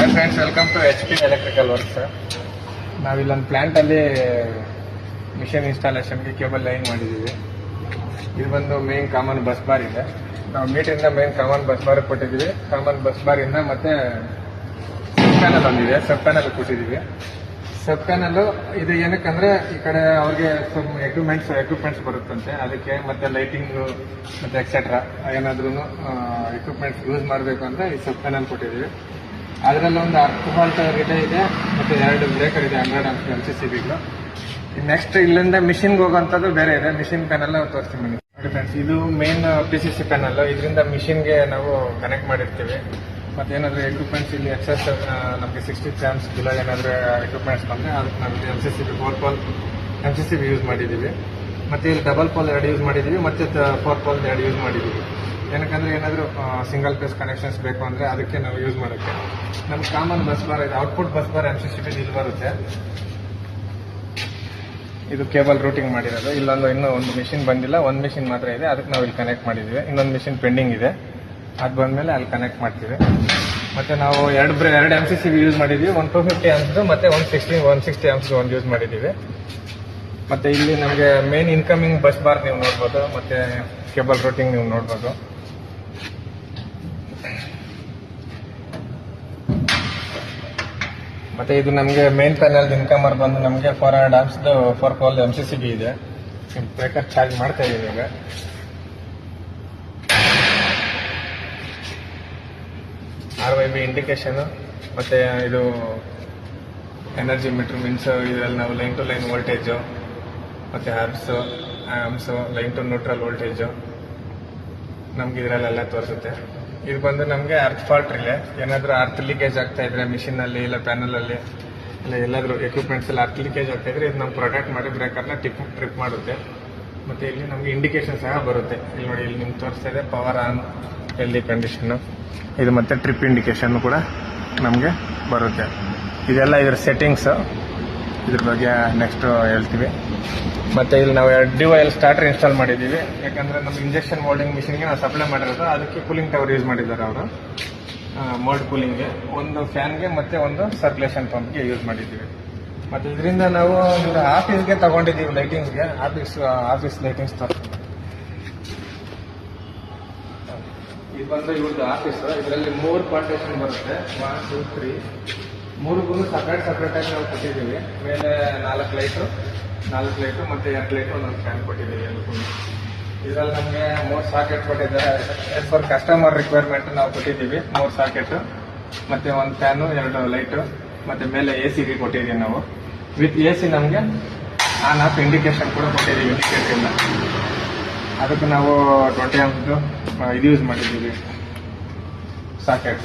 Hi friends, welcome to HP electrical works. ನಾವಿಲ್ಲೊಂದು ಪ್ಲ್ಯಾಂಟಲ್ಲಿ machine ಇನ್ಸ್ಟಾಲೇಷನ್ಗೆ ಕೇಬಲ್ ಲೈನ್ ಮಾಡಿದ್ದೀವಿ. ಇದು ಬಂದು ಮೇನ್ ಕಾಮನ್ ಬಸ್ ಬಾರ್ ಇದೆ. ನಾವು ಮೀಟರಿಂದ ಮೇನ್ ಕಾಮನ್ ಬಸ್ ಬಾರ್ ಕೊಟ್ಟಿದ್ದೀವಿ. ಕಾಮನ್ ಬಸ್ ಬಾರಿಂದ ಮತ್ತೆ ಸಬ್ ಪ್ಯಾನಲ್ ಒಂದಿದೆ, ಸಬ್ ಪ್ಯಾನಲ್ ಕೊಟ್ಟಿದ್ದೀವಿ. ಸಬ್ ಪ್ಯಾನಲ್ ಇದು ಏನಕ್ಕಂದ್ರೆ ಈ ಕಡೆ ಅವ್ರಿಗೆ ಸ್ವಲ್ಪ ಎಕ್ವಿಪ್ಮೆಂಟ್ಸ್ ಬರುತ್ತಂತೆ, ಅದಕ್ಕೆ ಮತ್ತೆ ಲೈಟಿಂಗು ಮತ್ತೆ ಎಕ್ಸೆಟ್ರಾ ಏನಾದ್ರೂ ಎಕ್ವಿಪ್ಮೆಂಟ್ಸ್ ಯೂಸ್ ಮಾಡಬೇಕು ಅಂದ್ರೆ ಈ ಸಬ್ ಪ್ಯಾನಲ್ ಕೊಟ್ಟಿದ್ದೀವಿ. ಅದರಲ್ಲಿ ಒಂದು 10 ವೋಲ್ಟ್ ರಿಲೇ ಇದೆ, ಮತ್ತೆ 2 ಬ್ರೇಕರ್ ಇದೆ 100 MCCBಗಳು. ನೆಕ್ಸ್ಟ್ ಇಲ್ಲಿಂದ ಮಿಷಿನ್ಗೆ ಹೋಗೋಂಥದ್ದು ಬೇರೆ ಇದೆ. ಮಿಷಿನ್ ಪ್ಯಾನಲ್ ತೋರಿಸ್ತೀನಿ ಬನ್ನಿ. ನೋಡಿ ಫ್ರೆಂಡ್ಸ್, ಇದು ಮೇನ್ PCC ಪ್ಯಾನಲ್. ಇದರಿಂದ ಮಿಷಿನ್ಗೆ ನಾವು ಕನೆಕ್ಟ್ ಮಾಡಿರ್ತೀವಿ. ಮತ್ತೆ ಏನಾದರೂ ಎಕ್ವಿಪ್ಮೆಂಟ್ಸ್ ಇಲ್ಲಿ ಎಕ್ಸೆಸ್ ನಮಗೆ 60 amps ಬಿಲೋ ಏನಾದರೂ ಎಕ್ವಿಪ್ಮೆಂಟ್ಸ್ ಬಂದರೆ ಅದಕ್ಕೆ ನಾವು MCCB 4 ಪೋಲ್ MCCB ಯೂಸ್ ಮಾಡಿದ್ದೀವಿ. ಮತ್ತೆ ಇಲ್ಲಿ ಡಬಲ್ ಪೋಲ್ 2 ಯೂಸ್ ಮಾಡಿದ್ದೀವಿ, ಮತ್ತೆ 4 ಪೋಲ್ 2 ಯೂಸ್ ಮಾಡಿದ್ದೀವಿ. ಏನಕ್ಕಂದ್ರೆ ಏನಾದರೂ ಸಿಂಗಲ್ ಪೇಸ್ ಕನೆಕ್ಷನ್ಸ್ ಬೇಕು ಅಂದರೆ ಅದಕ್ಕೆ ನಾವು ಯೂಸ್ ಮಾಡೋಕ್ಕೆ. ನಮ್ಮ ಕಾಮನ್ ಬಸ್ ಬಾರ್ ಇದೆ, ಔಟ್ಪುಟ್ ಬಸ್ ಬಾರ್ MCCB ಇಲ್ಲಿ ಬರುತ್ತೆ. ಇದು ಕೇಬಲ್ ರೂಟಿಂಗ್ ಮಾಡಿರೋದು. ಇನ್ನೂ ಒಂದು ಮಿಷಿನ್ ಬಂದಿಲ್ಲ, ಒಂದು ಮಿಷಿನ್ ಮಾತ್ರ ಇದೆ, ಅದಕ್ಕೆ ನಾವು ಇಲ್ಲಿ ಕನೆಕ್ಟ್ ಮಾಡಿದ್ದೀವಿ. ಇನ್ನೊಂದು ಮಿಷಿನ್ ಪೆಂಡಿಂಗ್ ಇದೆ, ಅದು ಬಂದಮೇಲೆ ಅಲ್ಲಿ ಕನೆಕ್ಟ್ ಮಾಡ್ತೀವಿ. ಮತ್ತೆ ನಾವು 2 MCCB ಯೂಸ್ ಮಾಡಿದ್ದೀವಿ. 250 amps ಮತ್ತೆ 160 amps ಒಂದು ಯೂಸ್ ಮಾಡಿದ್ದೀವಿ. ಮತ್ತೆ ಇಲ್ಲಿ ನಮಗೆ ಮೇನ್ ಇನ್ಕಮಿಂಗ್ ಬಸ್ ಬಾರ್ ನೀವು ನೋಡ್ಬೋದು, ಮತ್ತೆ ಕೇಬಲ್ ರೂಟಿಂಗ್ ನೀವು ನೋಡ್ಬೋದು. ಮತ್ತೆ ಇದು ನಮಗೆ ಮೇನ್ ಪ್ಯಾನಲ್ ಇನ್ಕಮರ್ ಬಂದು ನಮಗೆ 400 amps 4 ಪೋಲ್ MCCB ಇದೆ. ಬ್ರೇಕರ್ ಚಾರ್ಜ್ ಮಾಡ್ತಾ ಇದೀವಿ ಈಗ. RYB ಇಂಡಿಕೇಶನ್, ಮತ್ತೆ ಇದು ಎನರ್ಜಿ ಮೀಟರ್ ಮೀನ್ಸ್ ಇದರಲ್ಲಿ ನಾವು ಲೈನ್ ಟು ಲೈನ್ ವೋಲ್ಟೇಜು, ಮತ್ತೆ amps line to neutral voltage ನಮ್ಗೆ ಇದರಲ್ಲೆಲ್ಲ ತೋರಿಸುತ್ತೆ. ಇದು ಬಂದು ನಮಗೆ ಅರ್ತ್ ಫಾಲ್ಟ್ ರಿಲೇ. ಏನಾದರೂ ಅರ್ತ್ ಲೀಕೇಜ್ ಆಗ್ತಾ ಇದ್ರೆ ಮಿಷಿನಲ್ಲಿ ಇಲ್ಲ ಪ್ಯಾನಲಲ್ಲಿ ಇಲ್ಲ ಎಲ್ಲಾದರೂ ಎಕ್ವಿಪ್ಮೆಂಟ್ಸ್ ಎಲ್ಲ ಅರ್ತ್ ಲೀಕೇಜ್ ಆಗ್ತಾ ಇದ್ರೆ ಇದು ನಮ್ಗೆ ಪ್ರೊಟೆಕ್ಟ್ ಮಾಡಿ ಬ್ರೇಕರ್ನ ಟ್ರಿಪ್ ಮಾಡುತ್ತೆ. ಮತ್ತೆ ಇಲ್ಲಿ ನಮಗೆ ಇಂಡಿಕೇಶನ್ ಸಹ ಬರುತ್ತೆ. ಇಲ್ಲಿ ನೋಡಿ, ಇಲ್ಲಿ ನಿಮ್ಗೆ ತೋರಿಸ್ತಾ ಇದೆ ಪವರ್ ಆನ್, ಎಲ್ಲಿ ಕಂಡೀಷನ್ನು, ಇದು ಮತ್ತೆ ಟ್ರಿಪ್ ಇಂಡಿಕೇಶನ್ ಕೂಡ ನಮಗೆ ಬರುತ್ತೆ. ಇದೆಲ್ಲ ಇದರ ಸೆಟ್ಟಿಂಗ್ಸ್, ಇದ್ರ ಬಗ್ಗೆ ನೆಕ್ಸ್ಟ್ ಹೇಳ್ತೀವಿ. ಮತ್ತೆ ಇಲ್ಲಿ ನಾವು 2 DOL ಸ್ಟಾರ್ಟರ್ ಇನ್ಸ್ಟಾಲ್ ಮಾಡಿದ್ದೀವಿ. ಯಾಕಂದ್ರೆ ನಮ್ಮ ಇಂಜೆಕ್ಷನ್ ಮೋಲ್ಡಿಂಗ್ ಮಿಷಿನ್ಗೆ ನಾವು ಸಪ್ಲೈ ಮಾಡಿರೋದು, ಅದಕ್ಕೆ ಕೂಲಿಂಗ್ ಟವರ್ ಯೂಸ್ ಮಾಡಿದ್ದಾರೆ ಅವರು. ಮೋಲ್ಡ್ ಕೂಲಿಂಗ್ಗೆ, ಒಂದು ಫ್ಯಾನ್ಗೆ ಮತ್ತೆ ಒಂದು ಸರ್ಕ್ಯುಲೇಷನ್ ಪಂಪ್ಗೆ ಯೂಸ್ ಮಾಡಿದ್ದೀವಿ. ಮತ್ತೆ ಇದರಿಂದ ನಾವು ಆಫೀಸ್ಗೆ ತಗೊಂಡಿದ್ದೀವಿ, ಲೈಟಿಂಗ್ಸ್ಗೆ. ಆಫೀಸ್ ಲೈಟಿಂಗ್ಸ್ ತರ್ತೀವಿ. ಇದು ಬಂದು ಇವ್ರದ್ದು ಆಫೀಸ್. ಇದರಲ್ಲಿ 3 ಪಾರ್ಟೇಷನ್ ಬರುತ್ತೆ, 1 2 3. 3ಗೂ ಸಪ್ರೇಟ್ ಆಗಿ ನಾವು ಕೊಟ್ಟಿದ್ದೀವಿ. ಮೇಲೆ 4 ಲೈಟು ಮತ್ತೆ 2 ಲೈಟು ಒಂದೊಂದು ಫ್ಯಾನ್ ಕೊಟ್ಟಿದ್ದೀವಿ ಎಲ್ಲಕ್ಕೂ. ಇದರಲ್ಲಿ ನಮಗೆ 3 ಸಾಕೆಟ್ ಕೊಟ್ಟಿದ್ದಾರೆ. ಆಸ್ ಪರ್ ಕಸ್ಟಮರ್ ರಿಕ್ವೈರ್ಮೆಂಟ್ ನಾವು ಕೊಟ್ಟಿದ್ದೀವಿ 3 ಸಾಕೆಟ್, ಮತ್ತೆ 1 ಫ್ಯಾನು, 2 ಲೈಟು, ಮತ್ತೆ ಮೇಲೆ AC ಕೊಟ್ಟಿದ್ದೀವಿ ನಾವು. ವಿತ್ AC ನಮಗೆ ಆನ್ ಆಫ್ ಇಂಡಿಕೇಶನ್ ಕೂಡ ಕೊಟ್ಟಿದ್ದೀವಿ, ಇಂಡಿಕೇಟರ್ ಇಲ್ಲ. ಅದಕ್ಕೆ ನಾವು 20 amps ಇದು ಯೂಸ್ ಮಾಡಿದ್ದೀವಿ ಸಾಕೆಟ್.